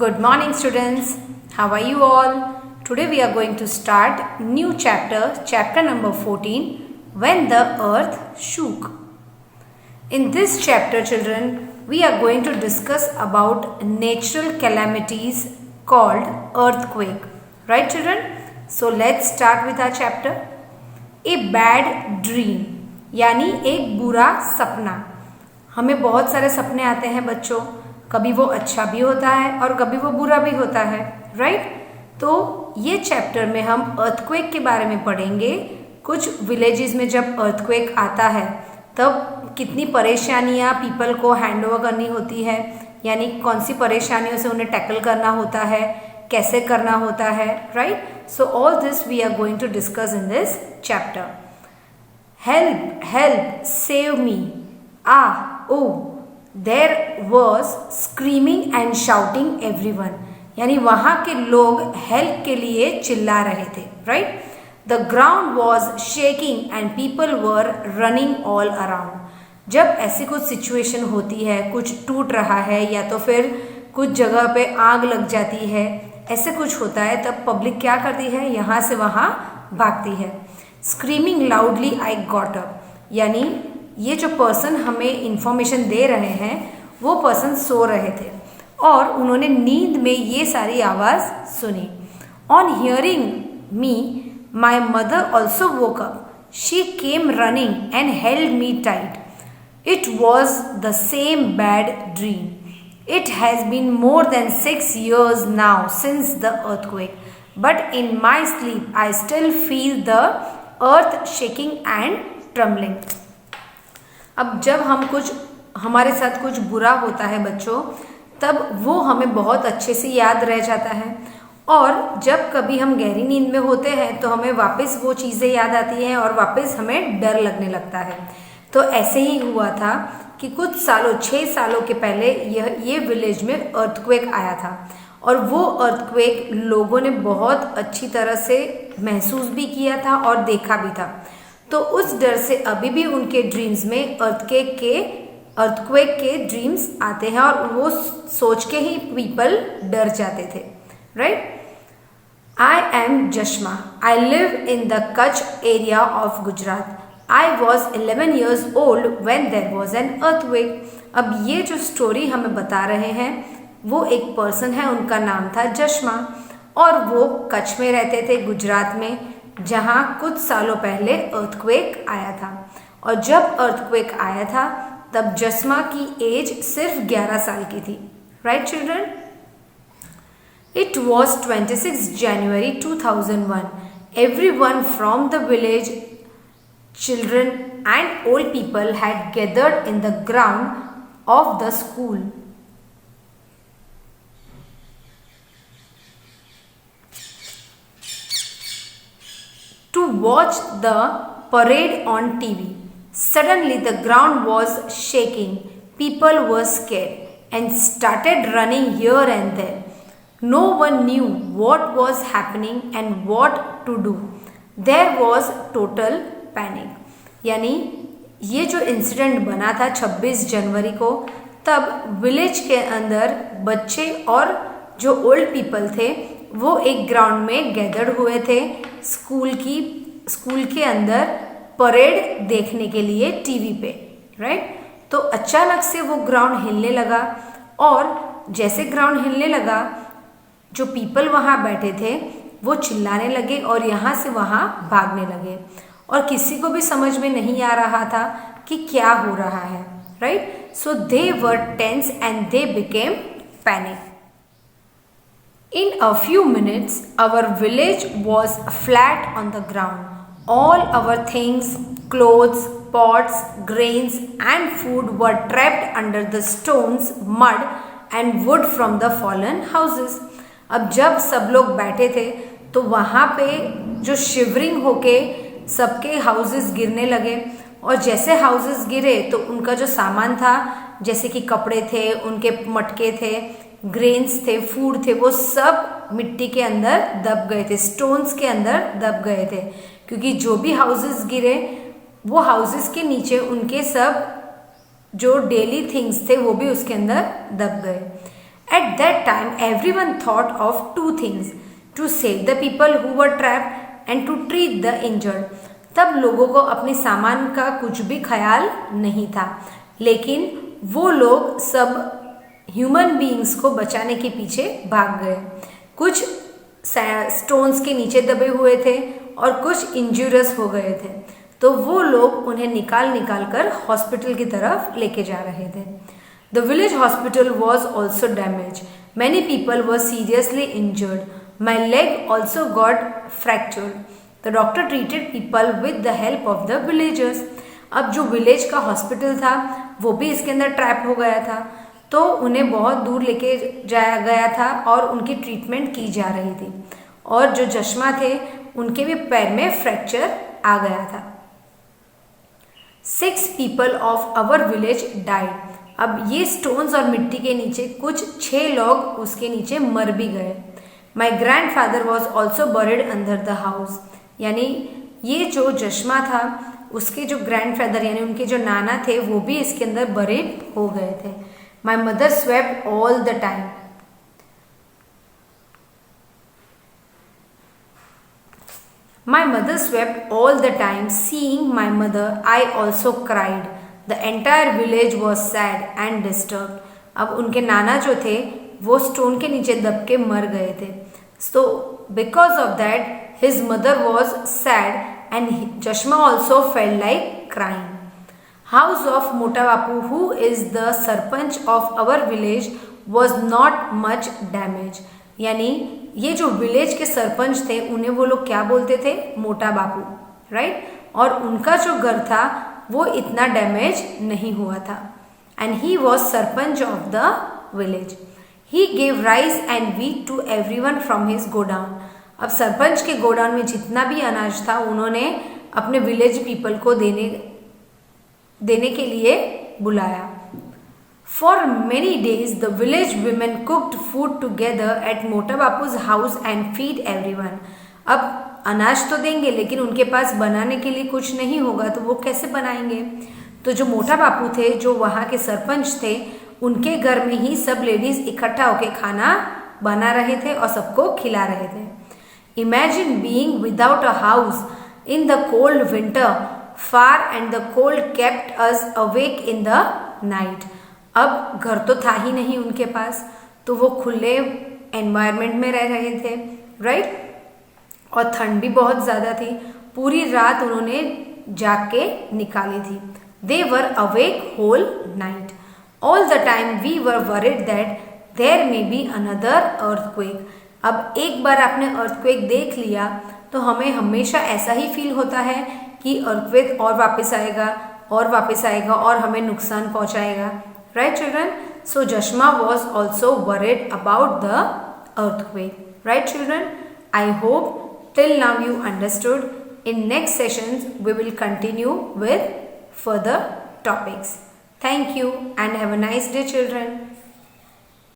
Good morning students. How are you all? Today we are going to start new chapter number 14, When the Earth Shook. In this chapter children, we are going to discuss about natural calamities called earthquake. Right children? So let's start with our chapter. A bad dream यानी एक बुरा सपना. हमें बहुत सारे सपने आते हैं बच्चों. कभी वो अच्छा भी होता है और कभी वो बुरा भी होता है, राइट? तो ये चैप्टर में हम अर्थक्वेक के बारे में पढ़ेंगे. कुछ विलेजेस में जब अर्थक्वेक आता है तब कितनी परेशानियां पीपल को हैंड ओवर करनी होती है, यानी कौन सी परेशानियों से उन्हें टैकल करना होता है, कैसे करना होता है, right? So all this we are going to discuss in this chapter. Help help save me. Oh There was screaming and shouting everyone. यानी वहाँ के लोग हेल्प के लिए चिल्ला रहे थे, right? The ground was shaking and people were running all around. जब ऐसी कुछ सिचुएशन होती है, कुछ टूट रहा है या तो फिर कुछ जगह पे आग लग जाती है, ऐसे कुछ होता है, तब पब्लिक क्या करती है? यहाँ से वहाँ भागती है. Screaming loudly I got up. यानी ये जो पर्सन हमें इंफॉर्मेशन दे रहे हैं वो पर्सन सो रहे थे और उन्होंने नींद में ये सारी आवाज़ सुनी. On hearing me my mother also woke up. She came running and held me tight. It was the same bad dream. It has been more than 6 years now since the earthquake, but in my sleep I still feel the earth shaking and trembling. अब जब हमारे साथ कुछ बुरा होता है बच्चों, तब वो हमें बहुत अच्छे से याद रह जाता है और जब कभी हम गहरी नींद में होते हैं तो हमें वापस वो चीज़ें याद आती हैं और वापस हमें डर लगने लगता है. तो ऐसे ही हुआ था कि कुछ सालों 6 सालों के पहले ये विलेज में अर्थक्वेक आया था और वो अर्थक्वेक लोगों ने बहुत अच्छी तरह से महसूस भी किया था और देखा भी था. तो उस डर से अभी भी उनके ड्रीम्स में अर्थक्वेक के ड्रीम्स आते हैं और वो सोच के ही पीपल डर जाते थे, right? I am Jashma. I live in the Kutch area of Gujarat. I was 11 years old when there was an earthquake. अब ये जो स्टोरी हमें बता रहे हैं वो एक पर्सन है, उनका नाम था जश्मा और वो कच्छ में रहते थे, गुजरात में, जहाँ कुछ सालों पहले अर्थक्वेक आया था. और जब अर्थक्वेक आया था तब जस्मा की एज सिर्फ 11 साल की थी, right children? It was 26 January 2001. Everyone from the village, children and old people had gathered in the ground of the school. To watch the parade on TV. Suddenly the ground was shaking. People were scared and started running here and there. No one knew what was happening and what to do. There was total panic. यानी ये जो incident बना था 26 जनवरी को, तब village के अंदर बच्चे और जो ओल्ड पीपल थे वो एक ग्राउंड में गैदर्ड हुए थे स्कूल के अंदर परेड देखने के लिए टीवी पे, राइट? तो अचानक से वो ग्राउंड हिलने लगा और जैसे ग्राउंड हिलने लगा जो पीपल वहाँ बैठे थे वो चिल्लाने लगे और यहाँ से वहाँ भागने लगे और किसी को भी समझ में नहीं आ रहा था कि क्या हो रहा है, right? So they were tense and they became panic. In a few minutes, our village was flat on the ground. All our things, clothes, pots, grains and food were trapped under the stones, mud and wood from the fallen houses. अब जब सब लोग बैठे थे तो वहाँ पे जो शिवरिंग होके सबके हाउसेस गिरने लगे और जैसे हाउसेस गिरे तो उनका जो सामान था, जैसे कि कपड़े थे, उनके मटके थे, ग्रेन्स थे, फूड थे, वो सब मिट्टी के अंदर दब गए थे, स्टोन्स के अंदर दब गए थे, क्योंकि जो भी हाउसेस गिरे वो हाउसेस के नीचे उनके सब जो डेली थिंग्स थे वो भी उसके अंदर दब गए. At that time, everyone thought of two things: to save the people who were trapped and to treat the injured. तब लोगों को अपने सामान का कुछ भी ख्याल नहीं था, लेकिन वो लोग सब ह्यूमन बीइंग्स को बचाने के पीछे भाग गए। कुछ स्टोन्स के नीचे दबे हुए थे और कुछ इंजूरियस हो गए थे, तो वो लोग उन्हें निकाल कर हॉस्पिटल की तरफ लेके जा रहे थे। The village hospital was also damaged. Many people were seriously injured. My leg also got fractured. The doctor treated people with the help of the villagers. अब जो विलेज का हॉस्पिटल था वो भी इसके अंदर ट्रैप हो गया था, तो उन्हें बहुत दूर लेके जाया गया था और उनकी ट्रीटमेंट की जा रही थी। और जो चश्मा थे उनके भी पैर में फ्रैक्चर आ गया था। 6 people of our village died. अब ये स्टोन्स और मिट्टी के नीचे कुछ 6 लोग उसके नीचे मर भी गए। My grand father was also buried under the house, यानी ये जो चश्मा था उसके जो ग्रैंड फादर यानी उनके जो नाना थे वो भी इसके अंदर बरिड हो गए थे। My mother swept all the time. My mother swept all the time. Seeing my mother, I also cried. The entire village was sad and disturbed. अब उनके नाना जो थे वो स्टोन के नीचे दब के मर गए थे। So because of that, his mother was sad and Chashma also felt like crying. House of Mota Bapu, who is the sarpanch of our village, was not much damaged. यानी ये जो विलेज के सरपंच थे उन्हें वो लोग क्या बोलते थे? मोटा बापू, राइट? और उनका जो घर था वो इतना डैमेज नहीं हुआ था। And he was sarpanch of the village. He gave rice and wheat to everyone from his godown. अब सरपंच के गोडाउन में जितना भी अनाज था उन्होंने अपने विलेज पीपल को देने के लिए बुलाया। For many days, the village women cooked food together at Mota Bapu's house and feed everyone. अब अनाज तो देंगे लेकिन उनके पास बनाने के लिए कुछ नहीं होगा, तो वो कैसे बनाएंगे? तो जो मोटा बापू थे, जो वहाँ के सरपंच थे, उनके घर में ही सब लेडीज इकट्ठा होकर खाना बना रहे थे और सबको खिला रहे थे। Imagine being without a house in the cold winter, far and the cold kept us awake in the night. अब घर तो था ही नहीं उनके पास, तो वो खुले एनवायरनमेंट में रह रहे थे, राइट? और ठंड भी बहुत ज़्यादा थी। पूरी रात उन्होंने जाग के निकाली थी। They were awake whole night. All the time we were worried that there may be another earthquake. अब एक बार आपने अर्थक्वेक देख लिया तो हमें हमेशा ऐसा ही फील होता है कि अर्थक्वेक और वापस आएगा और हमें नुकसान पहुंचाएगा। Right, children? So Jashma was also worried about the earthquake. Right, children? I hope till now you understood. In next sessions, we will continue with further topics. Thank you and have a nice day, children.